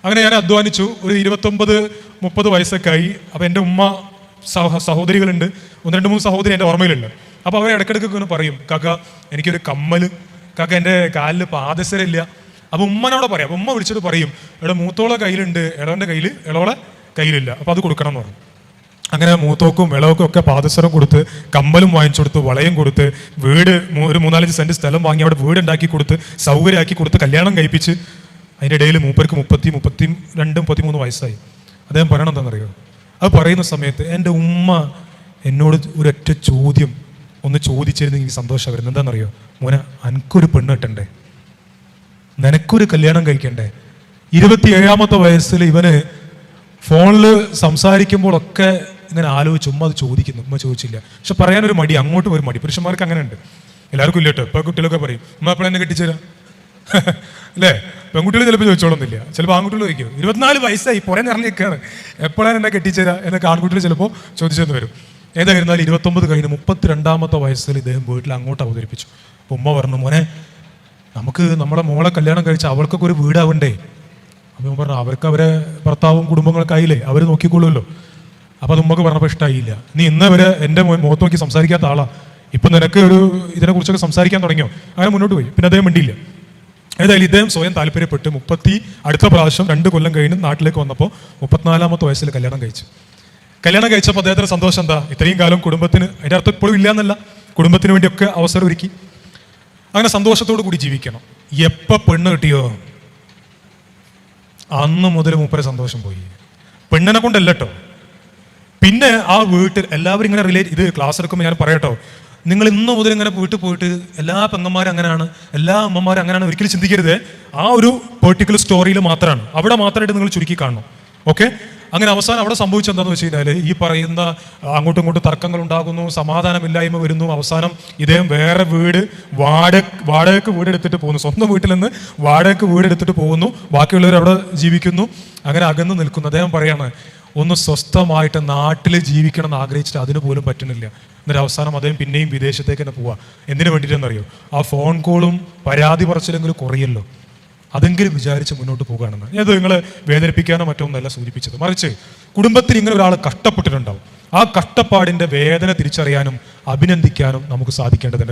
അങ്ങനെ ഞാൻ അധ്വാനിച്ചു. ഒരു 29-30 വയസ്സൊക്കെ ആയി. അപ്പോൾ എൻ്റെ ഉമ്മ സഹോദരികളുണ്ട്, 1-2-3 സഹോദരി എൻ്റെ ഓർമ്മയിലുണ്ട്. അപ്പോൾ അവർ ഇടയ്ക്കിടയ്ക്ക് ഇങ്ങനെ പറയും, കാക്ക എനിക്കൊരു കമ്മൽ, കാക്ക എൻ്റെ കാലിൽ പാദസരമില്ല. അപ്പോൾ ഉമ്മനോട് പറയാം. അപ്പോൾ ഉമ്മ വിളിച്ചിട്ട് പറയും, എടാ മൂത്തോളെ കയ്യിലുണ്ട്, ഇളവൻ്റെ കയ്യിൽ ഇളവളെ കയ്യിലില്ല, അപ്പോൾ അത് കൊടുക്കണം എന്ന് പറഞ്ഞു. അങ്ങനെ മൂത്തോക്കും ഇളവക്കും ഒക്കെ പാദസരം കൊടുത്ത്, കമ്മലും വാങ്ങിച്ചു കൊടുത്ത്, വളയും കൊടുത്ത്, വീട് ഒരു 3-4 സെന്റ് സ്ഥലം വാങ്ങി അവിടെ വീടുണ്ടാക്കി കൊടുത്ത്, സൗകര്യമാക്കി കൊടുത്ത്, കല്യാണം കഴിപ്പിച്ച്. അതിൻ്റെ ഇടയിൽ മൂപ്പർക്ക് 32-33 വയസ്സായി. അദ്ദേഹം പറയണം എന്താണെന്നറിയോ? അത് പറയുന്ന സമയത്ത് എൻ്റെ ഉമ്മ എന്നോട് ഒരൊറ്റ ചോദ്യം ഒന്ന് ചോദിച്ചിരുന്നു, എനിക്ക് സന്തോഷം വരുന്നത്. എന്താണെന്നറിയോ? മോനെ, അനക്കൊരു പെണ്ണ് കിട്ടണ്ടേ, നിനക്കൊരു കല്യാണം കഴിക്കണ്ടേ? 27-ാമത്തെ വയസ്സിൽ ഇവന് ഫോണിൽ സംസാരിക്കുമ്പോഴൊക്കെ ഇങ്ങനെ ആലോചിച്ച് ഉമ്മ അത് ചോദിക്കുന്നു. ഉമ്മ ചോദിച്ചില്ല, പക്ഷെ പറയാനൊരു മടി, അങ്ങോട്ടും ഒരു മടി. പുരുഷന്മാർക്ക് അങ്ങനെ ഉണ്ട്, എല്ലാവർക്കും ഇല്ല കേട്ടോ. ഇപ്പോൾ കുട്ടികളൊക്കെ പറയും, ഉമ്മ എപ്പോഴും എന്നെ കെട്ടിച്ചേരാ അല്ലേ? പെൺകുട്ടികൾ ചിലപ്പോൾ ചോദിച്ചോളന്നില്ല, ചിലപ്പോൾ ആൺകുട്ടികൾ ചോദിക്കും. 24 വയസ്സായി പുറേ നിറഞ്ഞേക്കാണ്, എപ്പോഴാണ് എന്നെ കെട്ടിച്ചേരാ എന്നൊക്കെ ആൺകുട്ടികൾ ചിലപ്പോൾ ചോദിച്ചെന്ന് വരും. ഏതായിരുന്നാലും 29 കഴിഞ്ഞ് 32-ാമത്തെ വയസ്സിൽ ഇദ്ദേഹം വീട്ടിൽ അങ്ങോട്ട് അവതരിപ്പിച്ചു. അപ്പോൾ ഉമ്മ പറഞ്ഞു, മോനെ നമുക്ക് നമ്മുടെ മോളെ കല്യാണം കഴിച്ച അവൾക്കൊക്കെ ഒരു വീടാവണ്ടേ? അപ്പം പറഞ്ഞു, അവർക്ക് അവരെ ഭർത്താവും കുടുംബങ്ങളൊക്കെ ആയില്ലേ, അവർ നോക്കിക്കൊള്ളുമല്ലോ. അപ്പോൾ അത് ഉമ്മക്ക് പറഞ്ഞപ്പോൾ ഇഷ്ടമായില്ല. നീ ഇന്ന് വരെ എൻ്റെ മുഖത്ത് നോക്കി സംസാരിക്കാത്ത ആളാ, ഇപ്പം നിനക്ക് ഒരു ഇതിനെക്കുറിച്ചൊക്കെ സംസാരിക്കാൻ തുടങ്ങിയോ? അങ്ങനെ മുന്നോട്ട് പോയി. പിന്നെ അദ്ദേഹം മിണ്ടിയില്ല. ഏതായാലും ഇദ്ദേഹം സ്വയം താല്പര്യപ്പെട്ട് അടുത്ത പ്രാവശ്യം 2 കൊല്ലം കഴിഞ്ഞ് നാട്ടിലേക്ക് വന്നപ്പോൾ 34-ാമത്തെ വയസ്സിൽ കല്യാണം കഴിച്ചു. കല്യാണം കഴിച്ചപ്പോൾ അദ്ദേഹത്തിന് സന്തോഷം എന്താ? ഇത്രയും കാലം കുടുംബത്തിന്, അതിൻ്റെ അർത്ഥം ഇപ്പോഴും ഇല്ല എന്നല്ല, കുടുംബത്തിന് വേണ്ടിയൊക്കെ അവസരം ഒരുക്കി. അങ്ങനെ സന്തോഷത്തോടു കൂടി ജീവിക്കണം. എപ്പോൾ പെണ്ണ് കിട്ടിയോ അന്ന് മുതൽ മൂപ്പരെ സന്തോഷം പോയി. പെണ്ണിനെ കൊണ്ടല്ല കേട്ടോ. പിന്നെ ആ വീട്ടിൽ എല്ലാവരും ഇങ്ങനെ ഇത് ക്ലാസ് എടുക്കുമ്പോൾ ഞാൻ പറയട്ടോ, നിങ്ങൾ ഇന്ന് മുതൽ ഇങ്ങനെ വീട്ടിൽ പോയിട്ട് എല്ലാ പെങ്ങന്മാരും അങ്ങനെയാണ്, എല്ലാ അമ്മമാരും അങ്ങനെയാണ് ഒരിക്കലും ചിന്തിക്കരുത്. ആ ഒരു പെർട്ടിക്കുലർ സ്റ്റോറിയിൽ മാത്രമാണ്, അവിടെ മാത്രമായിട്ട് നിങ്ങൾ ചുരുക്കി കാണണം. ഓക്കെ? അങ്ങനെ അവസാനം അവിടെ സംഭവിച്ചെന്താണെന്ന് വെച്ച് കഴിഞ്ഞാൽ, ഈ പറയുന്ന അങ്ങോട്ടും ഇങ്ങോട്ടും തർക്കങ്ങൾ ഉണ്ടാകുന്നു, സമാധാനമില്ലായ്മ വരുന്നു. അവസാനം ഇദ്ദേഹം വേറെ വീട് വാടകയ്ക്ക് വീടെടുത്തിട്ട് പോകുന്നു. സ്വന്തം വീട്ടിൽ നിന്ന് വാടകയ്ക്ക് വീടെടുത്തിട്ട് പോകുന്നു. ബാക്കിയുള്ളവർ അവിടെ ജീവിക്കുന്നു. അങ്ങനെ അകന്ന് നിൽക്കുന്നു. അദ്ദേഹം പറയാണ്, ഒന്ന് സ്വസ്ഥമായിട്ട് നാട്ടിൽ ജീവിക്കണം എന്ന് ആഗ്രഹിച്ചിട്ട് അതിന് പോലും പറ്റുന്നില്ല. എന്നിട്ട് അവസാനം അദ്ദേഹം പിന്നെയും വിദേശത്തേക്ക് തന്നെ പോവുക. എന്തിനു വേണ്ടിയിട്ടെന്നറിയോ? ആ ഫോൺ കോളും പരാതി പറച്ചിലെങ്കിലും കുറയല്ലോ, അതെങ്കിലും വിചാരിച്ച് മുന്നോട്ട് പോകുകയാണെന്ന്. ഞാൻ നിങ്ങളെ വേദനിപ്പിക്കാനോ മറ്റൊന്നല്ല സൂചിപ്പിച്ചത്, മറിച്ച് കുടുംബത്തിൽ ഇങ്ങനെ ഒരാൾ കഷ്ടപ്പെട്ടിട്ടുണ്ടാവും. ആ കഷ്ടപ്പാടിൻ്റെ വേദന തിരിച്ചറിയാനും അഭിനന്ദിക്കാനും നമുക്ക് സാധിക്കേണ്ടതുണ്ട്.